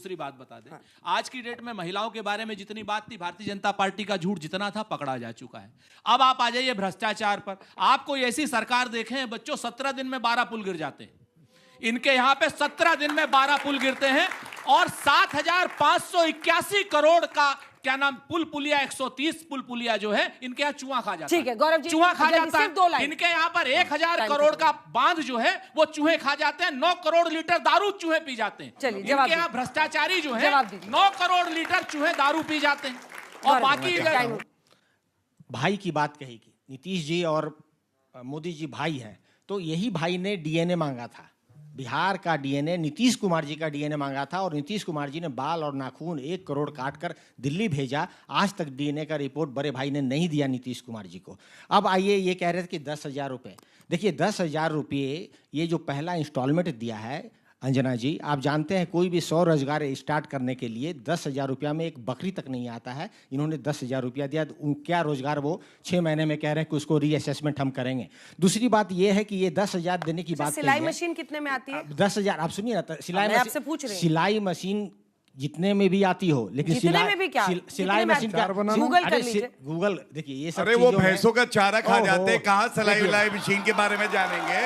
दूसरी बात बता दें। आज की डेट में महिलाओं के बारे में जितनी बात थी, भारतीय जनता पार्टी का झूठ जितना था पकड़ा जा चुका है। अब आप आ जाइए भ्रष्टाचार पर। आप कोई ऐसी सरकार देखें बच्चों, 17 दिन में 12 पुल गिर जाते हैं। इनके यहां पे 17 दिन में 12 पुल गिरते हैं और 7,581 करोड़ का क्या नाम पुल पुलिया, 130 पुल पुलिया जो है इनके यहाँ चूहा खा जाता है। ठीक है गौरव जी, चूहा खा जाता है। इनके यहाँ पर 1,000 करोड़ का बांध जो है वो चूहे खा जाते हैं। 9 करोड़ लीटर दारू चूहे पी जाते हैं। चलिए इनके यहाँ भ्रष्टाचारी जो है 9 करोड़ लीटर चूहे दारू पी जाते हैं। और बाकी भाई की बात कहेगी, नीतीश जी और मोदी जी भाई हैं, तो यही भाई ने डीएनए मांगा था। बिहार का डीएनए नीतीश कुमार जी का डीएनए मांगा था और नीतीश कुमार जी ने बाल और नाखून 1 करोड़ काटकर दिल्ली भेजा। आज तक डीएनए का रिपोर्ट बड़े भाई ने नहीं दिया नीतीश कुमार जी को। अब आइए, ये कह रहे थे कि 10,000 रुपये। देखिए 10,000 रुपये ये जो पहला इंस्टॉलमेंट दिया है अंजना जी, आप जानते हैं कोई भी स्वरोजगार स्टार्ट करने के लिए 10,000 रुपया में एक बकरी तक नहीं आता है। इन्होंने 10,000 रुपया दिया, तो क्या रोजगार वो 6 महीने में कह रहे हैं कि उसको रीअसेसमेंट हम करेंगे। दूसरी बात ये है कि ये 10,000 देने की बात, सिलाई मशीन कितने में आती है? 10,000 आप सुनिए ना, सिलाई मशीन जितने में भी आती हो, लेकिन सिलाई मशीन का गूगल देखिए ये सब। अरे वो भैंसों का चारा खा जाते हैं, कहाँ सिलाई मशीन के बारे में जानेंगे।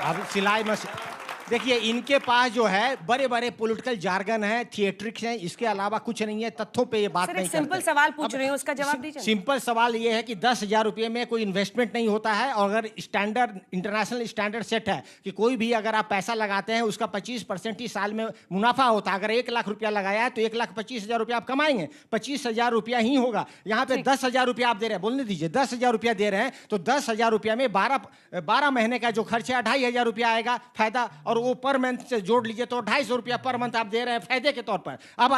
अब सिलाई मशीन देखिए, इनके पास जो है बड़े बड़े पॉलिटिकल जार्गन है, थिएट्रिक्स हैं, इसके अलावा कुछ नहीं है। तथ्यों पे ये बात नहीं करते। सिंपल सवाल पूछ रही हूं, उसका जवाब दीजिए। सिंपल सवाल ये है कि 10,000 रुपये में कोई इन्वेस्टमेंट नहीं होता है। और अगर स्टैंडर्ड इंटरनेशनल स्टैंडर्ड सेट है कि कोई भी अगर आप पैसा लगाते हैं उसका 25% ही साल में मुनाफा होता है। अगर 1 लाख रुपया लगाया है तो 1,25,000 रुपया आप कमाएंगे, 25,000 रुपया ही होगा। यहाँ पे 10,000 रुपया आप दे रहे हैं, बोलने दीजिए, 10,000 रुपया दे रहे हैं तो 10,000 रुपया में 12 महीने का जो खर्चा है 2,500 रुपया आएगा फायदा, और वो पर मंथ से जोड़ लीजिए तो 250 रुपया पर मंथ आप दे रहे हैं फायदे के तौर पर। अब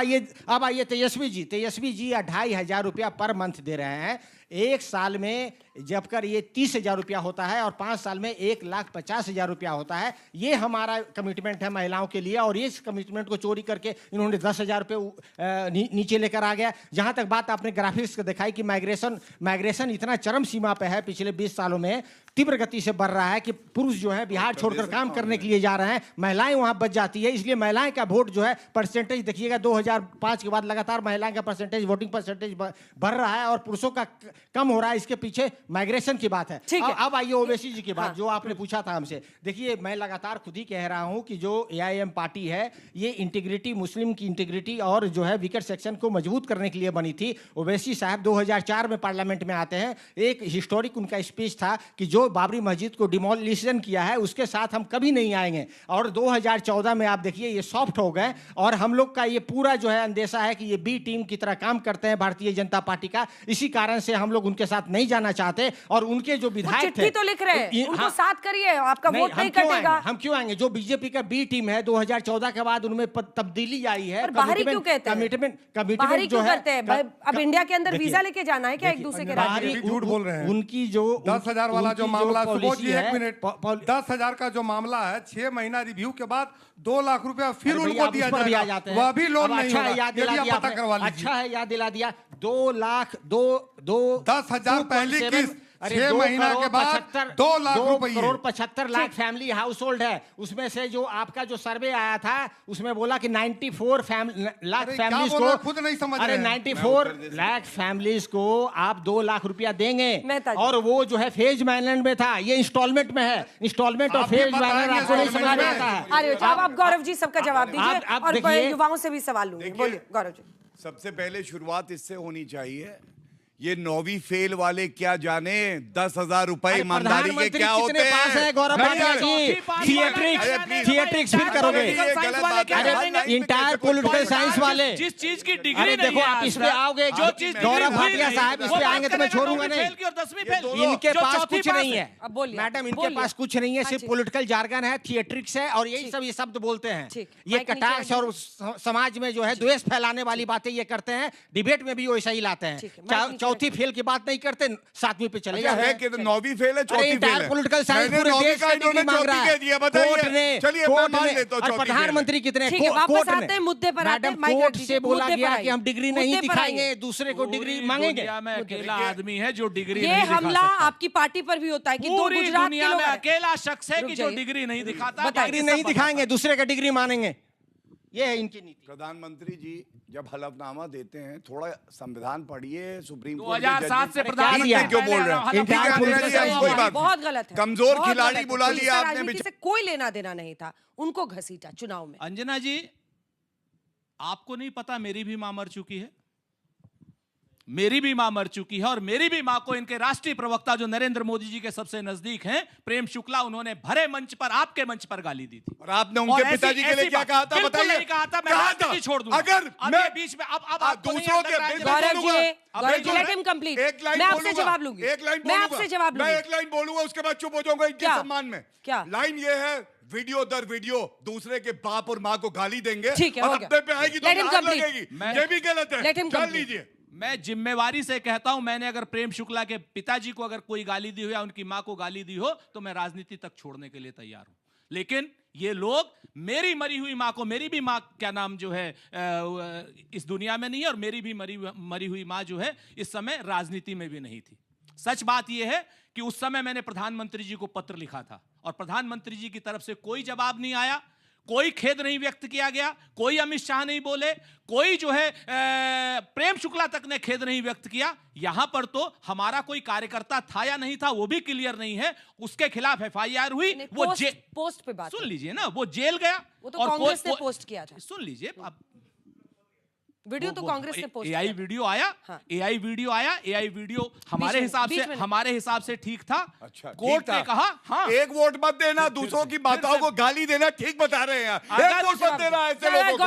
आइए तेजस्वी जी 2,500 रुपया पर मंथ दे रहे हैं। 1 साल में जब कर ये 30,000 रुपया होता है और 5 साल में 1,50,000 रुपया होता है। ये हमारा कमिटमेंट है महिलाओं के लिए, और इस कमिटमेंट को चोरी करके इन्होंने 10,000 रुपये नीचे लेकर आ गया। जहां तक बात आपने ग्राफिक्स दिखाई कि माइग्रेशन इतना चरम सीमा पे है, पिछले 20 सालों में तीव्र गति से बढ़ रहा है कि पुरुष जो है बिहार छोड़कर काम करने के लिए जा रहे हैं, महिलाएं वहां बच जाती है। इसलिए महिलाएं का वोट जो है परसेंटेज देखिएगा, 2005 के बाद लगातार महिलाएं का परसेंटेज, वोटिंग परसेंटेज बढ़ रहा है और पुरुषों का कम हो रहा है। इसके पीछे माइग्रेशन की बात है। अब आइए ओवैसी जी की बात, जो आपने पूछा था हमसे। देखिए मैं लगातार खुद ही कह रहा हूं कि जो AIM पार्टी है ये इंटीग्रिटी, मुस्लिम की इंटीग्रिटी और जो है वीकर सेक्शन को मजबूत करने के लिए बनी थी। ओवैसी साहब 2004 में पार्लियामेंट में आते हैं। एक हिस्टोरिक उनका स्पीच था कि जो बाबरी मस्जिद को डिमोलिशन किया है उसके साथ हम कभी नहीं आएंगे। और 2014 में आप देखिए ये सॉफ्ट हो गए, और हम लोग का ये पूरा जो है अंदेशा है कि ये बी टीम की तरह काम करते हैं भारतीय जनता पार्टी का। इसी कारण से हम लोग उनके साथ नहीं जाना चाहते। और उनके जो विधायक थे तो लिख रहे हैं उनको साथ करिए, आपका वोट नहीं कटेगा। हम क्यों आएंगे? जो बीजेपी का बी टीम है 2014 के बाद उनमें तब्दीली आई है। बाहरी क्यों कहते हैं? कमिटमेंट जो है अब इंडिया के अंदर वीजा लेके जाना है क्या एक दूसरे के राज्य? झूठ बोल रहे हैं। उनकी जो 10,000 वाला जो मामला, सुबोध जी 1 मिनट, 10,000 का जो मामला है 6 महीना रिव्यू के बाद 2 लाख रुपया फिर उनको दिया जाएगा, वह भी लोन नहीं होगा। अच्छा है याद दिला दिया। 2 लाख 10,000 पहली किस्त, 6 महीना के बाद 2 लाख रुपये, 2,75 लाख फैमिली हाउस होल्ड है। उसमें से जो आपका जो सर्वे आया था उसमें बोला कि 94 लाख फैमिलीज को, खुद नहीं समझ अरे 94 लाख फैमिलीज को आप 2 लाख रुपया देंगे। और वो जो है फेज मैनेजमेंट में था, ये इंस्टॉलमेंट में है। इंस्टॉलमेंट और फेज मैनेजमेंट आपको नहीं समझ में आता है। अब आप गौरव जी सबका जवाब दीजिए और युवाओं से भी सवाल लूंगी। बोलिए गौरव जी। सबसे पहले शुरुआत इससे होनी चाहिए, ये 9वीं फेल वाले क्या जाने 10,000 रुपए ईमानदारी के क्या होते हैं। गौरव थिएट्रिक्स फिर करोगे, इंटायर पॉलिटिकल साइंस वाले जिस चीज की डिग्री देखो आप इस पे आओगे, जो चीज गौरव भाटिया साहब इस पे आएंगे तो मैं छोड़ूंगा नहीं। इनके पास कुछ नहीं है मैडम, इनके पास कुछ नहीं है, सिर्फ पॉलिटिकल जार्गन है, थिएट्रिक्स है और यही सब ये शब्द बोलते हैं। ये कटाक्ष और समाज में जो है द्वेष फैलाने वाली बातें ये करते हैं। डिबेट में भी वैसा ही लाते हैं। चौथी फेल की बात नहीं करते, 7वीं पे चले जाते हैं। 9वीं फेल है, चौथी फेल है। पॉलिटिकल साइंस पूरे देश का डिग्री मांग रहा है। कोर्ट ने, चलिए मैं मान लेता हूं, प्रधानमंत्री कितने कोर्ट में मुद्दे पर मैडम कोर्ट से बोला गया कि हम डिग्री नहीं दिखाएंगे, दूसरे को डिग्री मांगेंगे। मैं अकेला आदमी है जो डिग्री ये हमला आपकी पार्टी पर भी होता है कि दो गुजरात के लोग, अकेला शख्स है कि जो डिग्री नहीं दिखाता। डिग्री नहीं दिखाएंगे, दूसरे का डिग्री मानेंगे। ये है इनकी नीति। प्रधानमंत्री जी जब हलफनामा देते हैं थोड़ा संविधान पढ़िए, सुप्रीम कोर्ट 2007 से प्रधानमंत्री क्यों बोल रहे हैं? ठीक है, कोई बात बहुत गलत है, कमजोर बहुत खिलाड़ी गलत है। बुला पुलिस लिया का आपने। राजनीति से कोई लेना देना नहीं था, उनको घसीटा चुनाव में। अंजना जी, आपको नहीं पता मेरी भी मां मर चुकी है, मेरी भी मां मर चुकी है, और मेरी भी मां को इनके राष्ट्रीय प्रवक्ता जो नरेंद्र मोदी जी के सबसे नजदीक हैं, प्रेम शुक्ला, उन्होंने भरे मंच पर, आपके मंच पर गाली दी थी। और आपने उनके पिताजी के लिए क्या कहा था बताइए? नहीं कहा था, मैं राजनीति छोड़ दूंगा। अगर अब ये बीच में अब दूसरों के Gaurav ji, let him complete। एक लाइन मैं आपसे जवाब लूंगी, एक लाइन मैं आपसे जवाब लूंगी। मैं एक लाइन बोलूंगा, उसके बाद चुप हो जाऊंगा इनके क्या? सम्मान में। क्या लाइन ये है, वीडियो दर वीडियो दूसरे के बाप और माँ को गाली देंगे, ठीक है, और हो गया। अपने पे आएगी तो Let him गाल complete। लगेगी। ये भी गलत है, Let him जान complete। लीजिए। मैं जिम्मेवारी से कहता हूं, मैंने अगर प्रेम शुक्ला के पिताजी को अगर कोई गाली दी हो या उनकी मां को गाली दी हो तो मैं राजनीति तक छोड़ने के लिए तैयार हूं। लेकिन ये लोग मेरी मरी हुई मां को, मेरी भी मां क्या नाम जो है इस दुनिया में नहीं है, और मेरी भी मरी हुई मां जो है इस समय राजनीति में भी नहीं थी। सच बात यह है कि उस समय मैंने प्रधानमंत्री जी को पत्र लिखा था और प्रधानमंत्री जी की तरफ से कोई जवाब नहीं आया, कोई खेद नहीं व्यक्त किया गया, कोई अमित शाह नहीं बोले, कोई जो है प्रेम शुक्ला तक ने खेद नहीं व्यक्त किया। यहां पर तो हमारा कोई कार्यकर्ता था या नहीं था वो भी क्लियर नहीं है, उसके खिलाफ एफआईआर हुई, वो पोस्ट पे बात सुन लीजिए ना, वो जेल गया। वो तो कांग्रेस ने पोस्ट किया था। सुन लीजिए, आप वीडियो तो कांग्रेस ने पोस्ट किया। एआई वीडियो आया, एआई वीडियो आया, एआई वीडियो हमारे हिसाब से ठीक था। अच्छा, कोर्ट ने कहा हाँ, एक वोट मत देना, दूसरों की माताओं को गाली देना ठीक बता रहे हैं। एक वोट मत देना ऐसे लोगों को।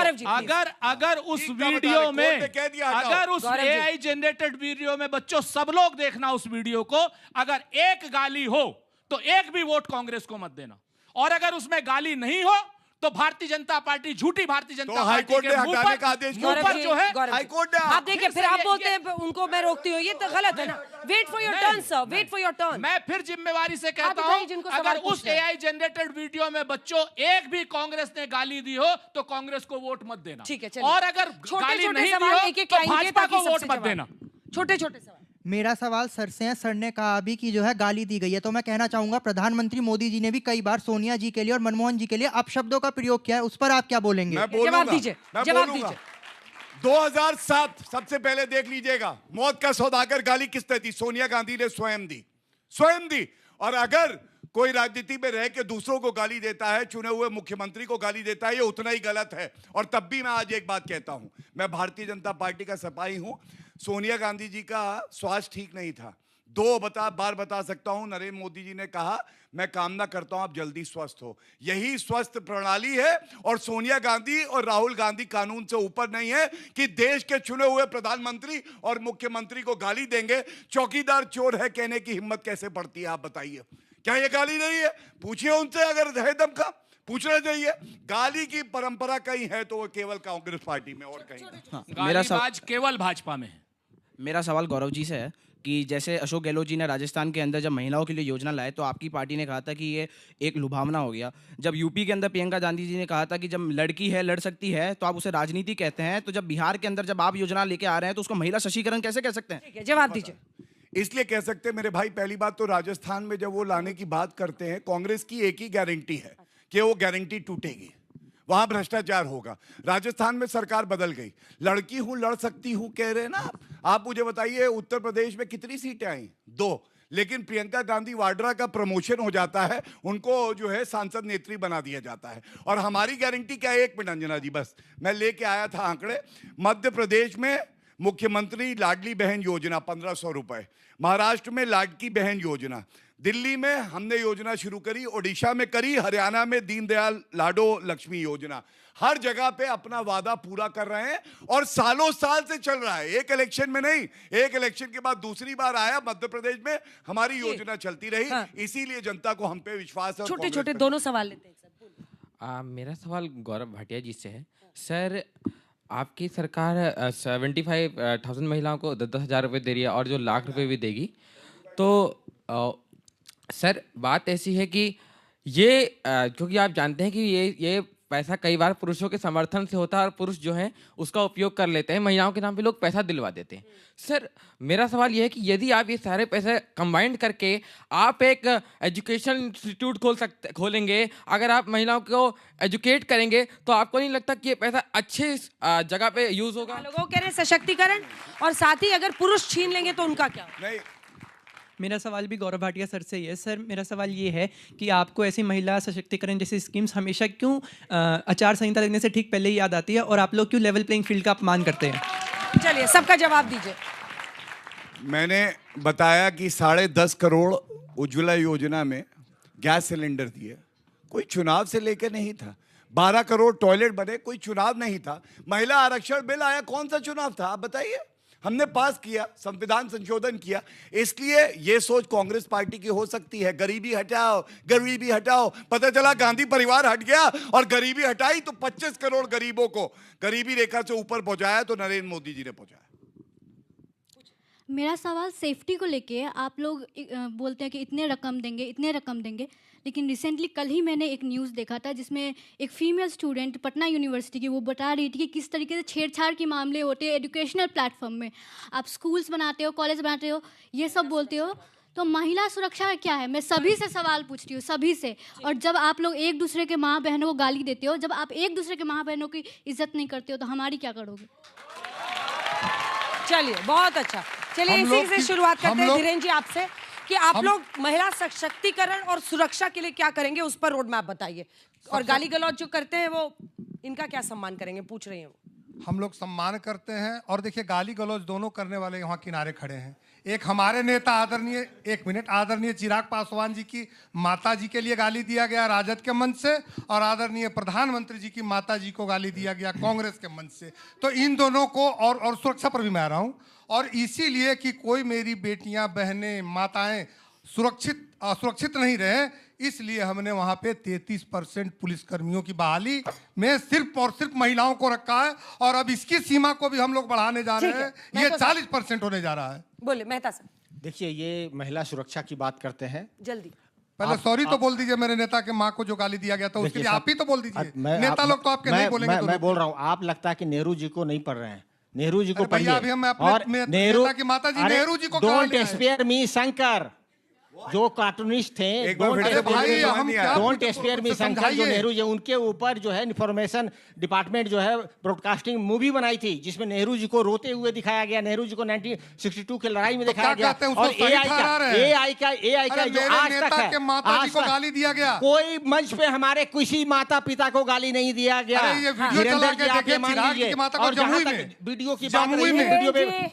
अगर उस वीडियो में, अगर उस एआई जनरेटेड वीडियो में बच्चों सब लोग देखना उस वीडियो को, अगर एक गाली हो तो एक भी वोट कांग्रेस को मत देना, और अगर उसमें गाली नहीं हो तो भारतीय जनता पार्टी, झूठी भारतीय जनता पार्टी हाईकोर्ट ने हटाने का आदेश मुंह पर जो है हाईकोर्ट ने। आप देखिए, फिर आप बोलते हैं उनको मैं रोकती हूँ, ये तो गलत है ना। Wait for your turn sir, wait for your turn. मैं फिर जिम्मेवारी से कहता हूं, अगर उस एआई जनरेटेड वीडियो में बच्चों एक भी कांग्रेस ने गाली दी हो तो कांग्रेस को वोट मत देना। ठीक है, और अगर गाली नहीं दी हो तो भाजपा को वोट मत देना। छोटे छोटे सवाल। मेरा सवाल सर से है। सर ने कहा अभी कि जो है गाली दी गई है, तो मैं कहना चाहूंगा प्रधानमंत्री मोदी जी ने भी कई बार सोनिया जी के लिए और मनमोहन जी के लिए अपशब्दों का प्रयोग किया है, उस पर आप क्या बोलेंगे? जवाब दीजिए, जवाब दीजिए। 2007 सबसे पहले देख लीजिएगा, मौत का सौदागर गाली किसने दी? सोनिया गांधी ने स्वयं दी, स्वयं दी। और अगर कोई राजनीति में रह के दूसरों को गाली देता है, चुने हुए मुख्यमंत्री को गाली देता है, ये उतना ही गलत है। और तब भी मैं आज एक बात कहता हूं, मैं भारतीय जनता पार्टी का सिपाही हूं। सोनिया गांधी जी का स्वास्थ्य ठीक नहीं था, 2 बार बता सकता हूं। नरेंद्र मोदी जी ने कहा मैं कामना करता हूं आप जल्दी स्वस्थ हो। यही स्वस्थ प्रणाली है। और सोनिया गांधी और राहुल गांधी कानून से ऊपर नहीं है कि देश के चुने हुए प्रधानमंत्री और मुख्यमंत्री को गाली देंगे। चौकीदार चोर है कहने की हिम्मत कैसे पड़ती है, आप बताइए? क्या ये गाली नहीं है? पूछिए उनसे, अगर है दम का पूछना चाहिए। गाली की परंपरा कहीं है तो वो केवल कांग्रेस पार्टी में, और कहीं नहीं। मेरा सवाल केवल भाजपा में है। मेरा सवाल गौरव जी से है कि जैसे अशोक गहलोत जी ने राजस्थान के अंदर जब महिलाओं के लिए योजना लाए तो आपकी पार्टी ने कहा था कि ये एक लुभावना हो गया। जब यूपी के अंदर प्रियंका गांधी जी ने कहा था कि जब लड़की है लड़ सकती है तो आप उसे राजनीति कहते हैं, तो जब बिहार के अंदर जब आप योजना लेके आ रहे हैं तो उसको महिला सशक्तिकरण कैसे कह सकते हैं? जवाब दीजिए। इसलिए कह सकते हैं मेरे भाई, पहली बात तो राजस्थान में जब वो लाने की बात करते हैं, कांग्रेस की एक ही गारंटी है कि वो गारंटी टूटेगी, वहां भ्रष्टाचार होगा। राजस्थान में सरकार बदल गई, लड़की हूं लड़ सकती हूं कह रहे हैं ना आप मुझे बताइए उत्तर प्रदेश में कितनी सीटें आई? 2। लेकिन प्रियंका गांधी वाड्रा का प्रमोशन हो जाता है, उनको जो है सांसद नेत्री बना दिया जाता है। और हमारी गारंटी क्या है? 1 मिनट अंजना जी, बस मैं लेके आया था आंकड़े। मध्य प्रदेश में मुख्यमंत्री लाडली बहन योजना 1500 रुपए, महाराष्ट्र में लाडकी बहन योजना, दिल्ली में हमने योजना शुरू करी, ओडिशा में करी, हरियाणा में दीनदयाल लाडो लक्ष्मी योजना। हर जगह पे अपना वादा पूरा कर रहे हैं और सालों साल से चल रहा है, एक इलेक्शन में नहीं। एक इलेक्शन के बाद दूसरी बार आया मध्य प्रदेश में, हमारी योजना चलती रही। हाँ। इसीलिए जनता को हम पे विश्वास है। छोटे छोटे दोनों सवाल लेते हैं। मेरा सवाल गौरव भाटिया जी से है। सर, आपकी सरकार 75,000 महिलाओं को 10,000 रुपये दे रही है और जो लाख रुपए भी देगी, तो सर बात ऐसी है कि ये क्योंकि आप जानते हैं कि ये पैसा कई बार पुरुषों के समर्थन से होता है और पुरुष जो है उसका उपयोग कर लेते हैं, महिलाओं के नाम पे लोग पैसा दिलवा देते हैं। सर मेरा सवाल यह है कि यदि आप ये सारे पैसे कंबाइंड करके आप एक एजुकेशन इंस्टीट्यूट खोलेंगे, अगर आप महिलाओं को एजुकेट करेंगे, तो आपको नहीं लगता कि ये पैसा अच्छे जगह पे यूज होगा? लोगों कह रहे हैं सशक्तिकरण, और साथ ही अगर पुरुष छीन लेंगे तो उनका क्या? नहीं, मेरा सवाल भी गौरव भाटिया सर से ही है। सर मेरा सवाल ये है कि आपको ऐसी महिला सशक्तिकरण जैसी स्कीम्स हमेशा क्यों आचार संहिता लगने से ठीक पहले ही याद आती है, और आप लोग क्यों लेवल प्लेइंग फील्ड का अपमान करते हैं? चलिए सबका जवाब दीजिए। मैंने बताया कि 10.5 करोड़ उज्ज्वला योजना में गैस सिलेंडर दिए, कोई चुनाव से लेकर नहीं था। 12 करोड़ टॉयलेट बने, कोई चुनाव नहीं था। महिला आरक्षण बिल आया, कौन सा चुनाव था आप बताइए? हमने पास किया, संविधान संशोधन किया। इसलिए ये सोच कांग्रेस पार्टी की हो सकती है, गरीबी हटाओ, गरीबी हटाओ। पता चला गांधी परिवार हट गया और गरीबी हटाई तो 25 करोड़ गरीबों को गरीबी रेखा से ऊपर पहुंचाया तो नरेंद्र मोदी जी ने पहुंचाया। मेरा सवाल सेफ्टी को लेके, आप लोग बोलते हैं कि इतने रकम देंगे, लेकिन रिसेंटली कल ही मैंने एक न्यूज़ देखा था जिसमें एक फीमेल स्टूडेंट पटना यूनिवर्सिटी की, वो बता रही थी कि किस तरीके से छेड़छाड़ के मामले होते हैं एजुकेशनल प्लेटफॉर्म में। आप स्कूल्स बनाते हो, कॉलेज बनाते हो, ये सब बोलते हो, तो महिला सुरक्षा क्या है? मैं सभी से सवाल पूछती हूँ, सभी से। और जब आप लोग एक दूसरे के माँ बहनों को गाली देते हो, जब आप एक दूसरे के माँ बहनों की इज्जत नहीं करते हो, तो हमारी क्या करोगे? चलिए बहुत अच्छा। चलिए इसी से शुरुआत करते हैं धीरेन्द्र जी आपसे कि आप लोग महिला सशक्तिकरण और सुरक्षा के लिए क्या करेंगे, उस पर रोड मैप बताइए। और गाली गलौज जो करते हैं वो, इनका क्या सम्मान करेंगे, पूछ रही हैं वो। हम लोग सम्मान करते हैं, और देखिए गाली गलौज दोनों करने वाले यहाँ किनारे खड़े हैं। एक हमारे नेता आदरणीय चिराग पासवान जी की माता जी के लिए गाली दिया गया राजद के मंच से, और आदरणीय प्रधानमंत्री जी की माता जी को गाली दिया गया कांग्रेस के मंच से। तो इन दोनों को, और सुरक्षा पर भी मैं आ रहा हूँ, और इसीलिए कि कोई मेरी बेटियां, बहनें, माताएं सुरक्षित नहीं रहे, इसलिए हमने वहां पे 33% पुलिसकर्मियों की बहाली में सिर्फ और सिर्फ महिलाओं को रखा है, और अब इसकी सीमा को भी हम लोग बढ़ाने जा रहे हैं। ये 40% होने जा रहा है। बोले मेहता सर। देखिए, ये महिला सुरक्षा की बात करते हैं, जल्दी पहले सॉरी तो बोल दीजिए मेरे नेता के माँ को जो गाली दिया गया था, उसके लिए आप ही तो बोल दीजिए। नेता लोग तो आपके नहीं बोलेंगे। मैं बोल रहा हूँ, आप लगता है कि नेहरू जी को नहीं पढ़ रहे हैं। नेहरू जी को भैया, अभी हम अपने नेता की माता जी नेहरू जी को डोंट स्पेयर मी शंकर, जो कार्टूनिस्ट थे, डोंट स्पेयर मी शंकर, जो नेहरू जी, उनके ऊपर जो है इंफॉर्मेशन डिपार्टमेंट जो है ब्रॉडकास्टिंग मूवी बनाई थी, जिसमें नेहरू जी को रोते हुए दिखाया गया, नेहरू जी को 1962 की लड़ाई में दिखाया गया। और एआई का जो आज तक है, माता जी को गाली दिया गया, कोई मंच पे हमारे किसी माता पिता को गाली नहीं दिया गया। वीरेंद्र जी आप ये मान लीजिए, और जहां तक वीडियो की बात रही है, वीडियो में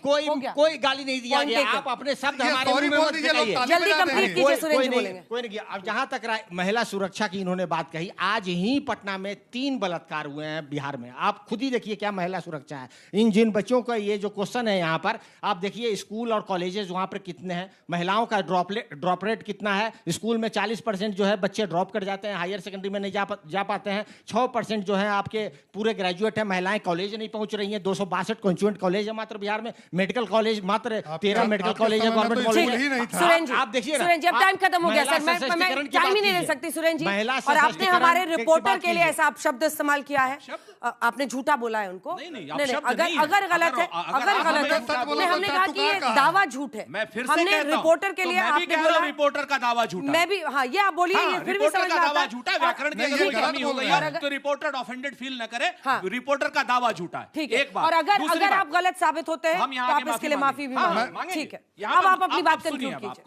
कोई गाली नहीं दिया गया। आप अपने शब्द हमारे मुंह में मत लगाइए। कोई नहीं। अब जहां तक महिला सुरक्षा की इन्होंने बात कही, आज ही पटना में 3 बलात्कार हुए हैं बिहार में। आप खुद ही देखिए क्या महिला सुरक्षा है। इन जिन बच्चों का ये जो क्वेश्चन है यहाँ पर, आप देखिए स्कूल और कॉलेजेस वहाँ पर कितने हैं, महिलाओं का ड्रॉप रेट कितना है। स्कूल में 40% जो है बच्चे ड्रॉप कर जाते हैं, हायर सेकेंडरी में नहीं जा पाते हैं। 6% जो है आपके पूरे ग्रेजुएट है, महिलाएं कॉलेज नहीं पहुंच रही हैं। 262 कॉन्वेंट कॉलेज है मात्र बिहार में, मेडिकल कॉलेज मात्र 13 मेडिकल कॉलेज है, गवर्नमेंट कॉलेज। आप देखिए सुरेंद्र जी, अब टाइम खत्म हो गया सर, मैं टाइम ही नहीं दे सकती सुरेंद्र जी। और आपने हमारे रिपोर्टर के लिए ऐसा अपशब्द इस्तेमाल किया है, आपने झूठा बोला है उनको। नहीं, अगर गलत है, नहीं, हमने कहा कि ये दावा झूठ है। मैं फिर से हमने रिपोर्टर के लिए आपने बोला रिपोर्टर का दावा झूठा। मैं भी, हाँ ये आप बोलिए, ये फिर भी समझ में आता है झूठा, व्याकरण की कोई कमी हो गई है तो रिपोर्टर ऑफेंडेड फील न करे। रिपोर्टर का दावा झूठा है, ठीक है। एक बात। और अगर आप गलत साबित होते हैं तो आप इसके लिए माफी भी मांगे, ठीक है। अब आप अपनी बात कंक्लूड कीजिए।